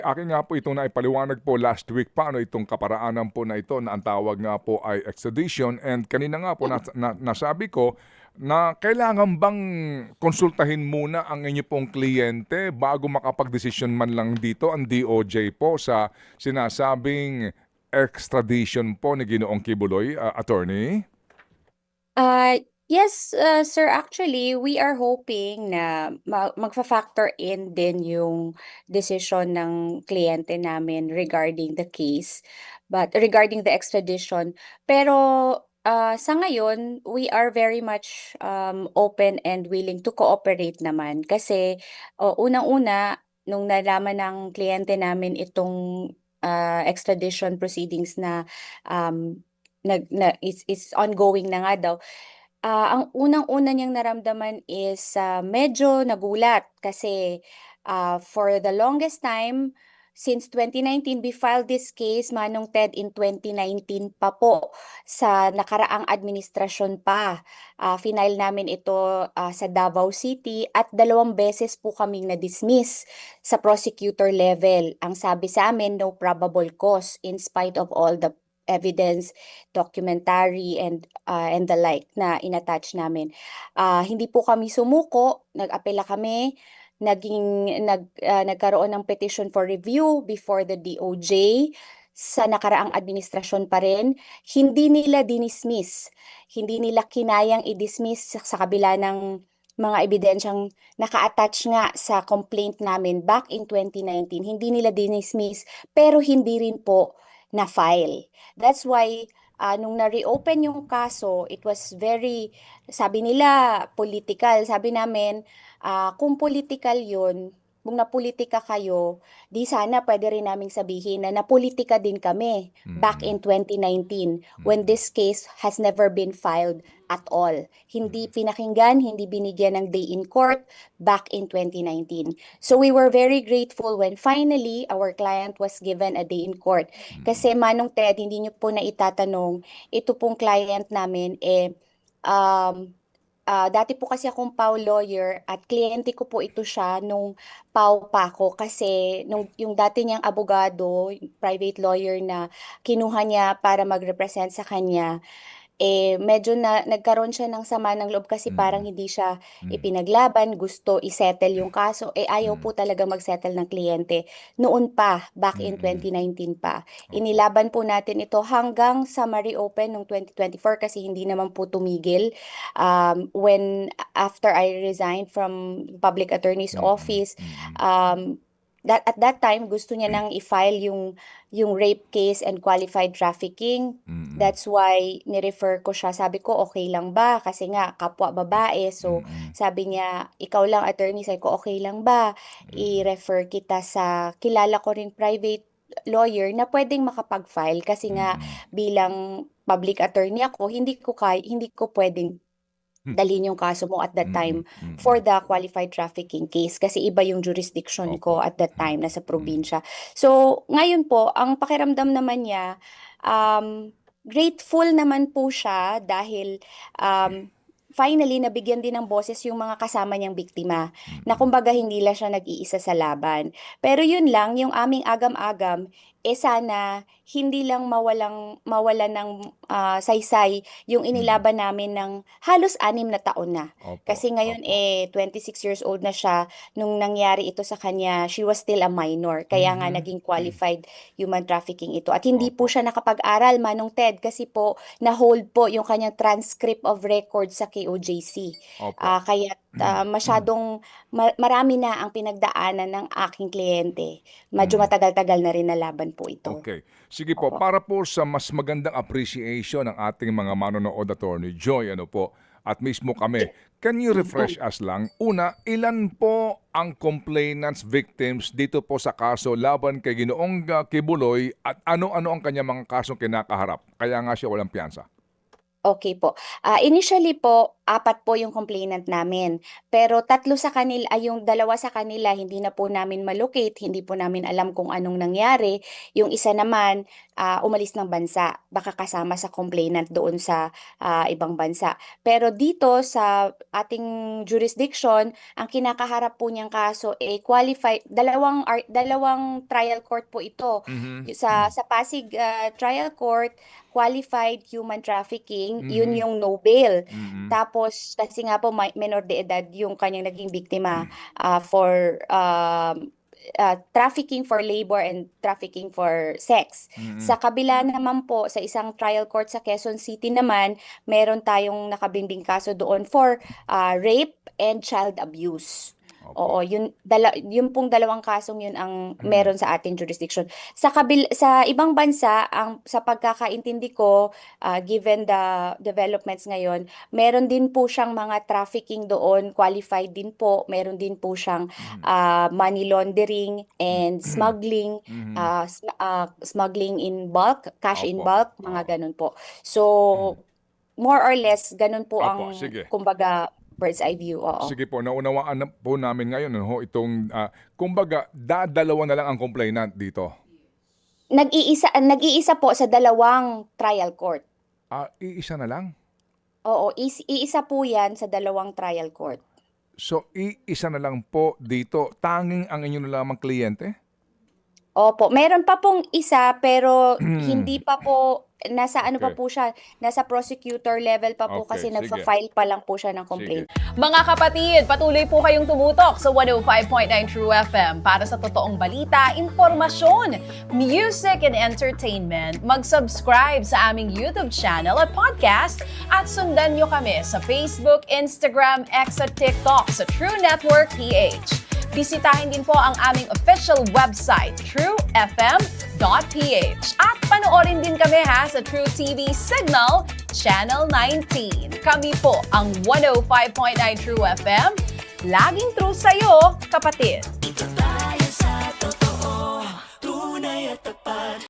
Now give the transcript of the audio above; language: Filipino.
Akin nga po itong naipaliwanag po last week pa ano itong kaparaanan po na ito na ang tawag nga po ay extradition, and kanina nga po nasabi ko na kailangan bang konsultahin muna ang inyo pong kliyente bago makapagdesisyon man lang dito ang DOJ po sa sinasabing extradition po ni Ginoong Kibuloy, attorney? Uh, yes, sir. Actually, we are hoping na magfa-factor in din yung decision ng kliyente namin regarding the case, but regarding the extradition. Pero sa ngayon, we are very much open and willing to cooperate naman. Kasi unang-una, nung nalaman ng kliyente namin itong extradition proceedings na um, is ongoing na nga daw. Ang unang-una niyang naramdaman is medyo nagulat kasi for the longest time, since 2019, we filed this case, Manong Ted, in 2019 pa po, sa nakaraang administrasyon pa. Final namin ito sa Davao City at 2 beses po kaming na-dismiss sa prosecutor level. Ang sabi sa amin, no probable cause in spite of all the evidence, documentary, and the like na inattach namin. Hindi po kami sumuko, nag-apela kami, nagkaroon ng petition for review before the DOJ sa nakaraang administrasyon pa rin. Hindi nila dinismiss, hindi nila kinayang i-dismiss sa kabila ng mga ebidensyang naka-attach nga sa complaint namin back in 2019. Hindi nila dinismiss, pero hindi rin po na-file. That's why nung na-reopen yung kaso, it was very, sabi nila, political. Sabi namin, kung political yun, kung napolitika kayo, di sana pwede rin naming sabihin na napolitika din kami back Mm-mm. in 2019 when Mm-mm. this case has never been filed at all. Hindi pinakinggan, hindi binigyan ng day in court back in 2019. So we were very grateful when finally our client was given a day in court. Mm-mm. Kasi Manong Ted, hindi niyo po na itatanong, ito pong client namin, um, dati po kasi akong PAW lawyer at kliyente ko po ito siya nung PAW pa ako kasi nung yung dati niyang abogado, private lawyer na kinuha niya para mag-represent sa kanya, medyo na nagkaroon siya ng sama ng loob kasi parang Mm-mm. hindi siya Mm-mm. ipinaglaban, gusto isettle yung kaso, ayaw po talaga magsettle ng kliyente. Noon pa, back in Mm-mm. 2019 pa. Opo. Inilaban po natin ito hanggang sa ma-reopen noong 2024 kasi hindi naman po tumigil. When after I resigned from public attorney's Mm-mm. office, Mm-mm. um, at that time gusto niya nang i-file yung rape case and qualified trafficking. Mm-mm. That's why ni-refer ko siya. Sabi ko, okay lang ba? Kasi nga, kapwa babae. So, Mm-mm. sabi niya, ikaw lang, attorney. Sabi ko, okay lang ba? Mm-mm. I-refer kita sa kilala ko ring private lawyer na pwedeng makapag-file. Kasi nga, Mm-mm. bilang public attorney ako, hindi ko pwedeng dalhin yung kaso mo at that Mm-mm. time for Mm-mm. the qualified trafficking case kasi iba yung jurisdiction ko Opo. at that Mm. time, nasa Mm. probinsya. So, ngayon po, ang pakiramdam naman niya, grateful naman po siya dahil um, finally nabigyan din ng boses yung mga kasama niyang biktima na Mm. kumbaga hindi lang siya nag-iisa sa laban. Pero yun lang, yung aming agam-agam, sana hindi lang mawala ng saysay yung Mm. inilaban namin ng halos 6 na taon na. Opo. Kasi ngayon Opo. 26 years old na siya nung nangyari ito sa kanya. She was still a minor. Kaya nga Mhm. naging qualified human trafficking ito. At hindi po Opo. siya nakapag-aral, Manong Ted, kasi po na-hold po yung kanyang transcript of record sa KOJC. Opo. Kaya masyadong marami na ang pinagdaanan ng aking kliyente. Medyo Mm. matagal-tagal na rin na laban po ito. Okay. Sige po, Opo. para po sa mas magandang appreciation ng ating mga manonood, Attorney Joy, ano po, at mismo kami, can you refresh us lang? Una, ilan po ang complainants, victims dito po sa kaso laban kay Ginoong Kibuloy at ano-ano ang kanyang mga kasong kinakaharap? Kaya nga siya walang piyansa. Okay po. Initially po, 4 po yung complainant namin. Pero 3 sa kanila ay yung 2 sa kanila hindi na po namin ma-locate, hindi po namin alam kung anong nangyari. Yung isa naman, umalis ng bansa, baka kasama sa complainant doon sa, ibang bansa. Pero dito sa ating jurisdiction, ang kinakaharap po niyang kaso, qualified dalawang trial court po ito. Mhm. Sa Pasig, Trial Court, qualified human trafficking, yun Mhm. yung no bail. Mm. Tapos kasi nga po minor de edad yung kanyang naging biktima for trafficking for labor and trafficking for sex. Mm. Sa kabila naman po, sa isang trial court sa Quezon City naman, meron tayong nakabimbing kaso doon for rape and child abuse. Opo. Oo, yun pong 2 kasong yun ang Mhm. meron sa ating jurisdiction. Sa ibang bansa, sa pagkakaintindi ko, given the developments ngayon, meron din po siyang mga trafficking doon, qualified din po. Meron din po siyang Mhm. money laundering and smuggling, Mhm. smuggling in bulk, cash in Opo. bulk, Oo. mga ganun po. So, Mhm. more or less, ganun po Opo, ang, sige. kumbaga, bird's eye view. Oo. Sige po, naunawaan na po namin ngayon, ano, itong, kumbaga, dadalawa na lang ang complainant dito. Nag-iisa po sa 2 trial court. Iisa na lang? Oo, iisa po 'yan sa 2 trial court. So, iisa na lang po dito, tanging ang inyo na lamang kliyente? Opo, meron pa pong isa pero hindi pa po nasa ano pa Okay. po siya, nasa prosecutor level pa po Okay, kasi sige. nagfa-file pa lang po siya ng Sige. complaint. Mga kapatid, patuloy po kayong tumutok sa 105.9 True FM para sa totoong balita, impormasyon, music and entertainment. Mag-subscribe sa aming YouTube channel at podcast at sundan nyo kami sa Facebook, Instagram, X at TikTok sa True Network PH. Bisitahin din po ang aming official website, truefm.ph. At panoorin din kami sa True TV Signal, Channel 19. Kami po ang 105.9 True FM. Laging true sa'yo, kapatid.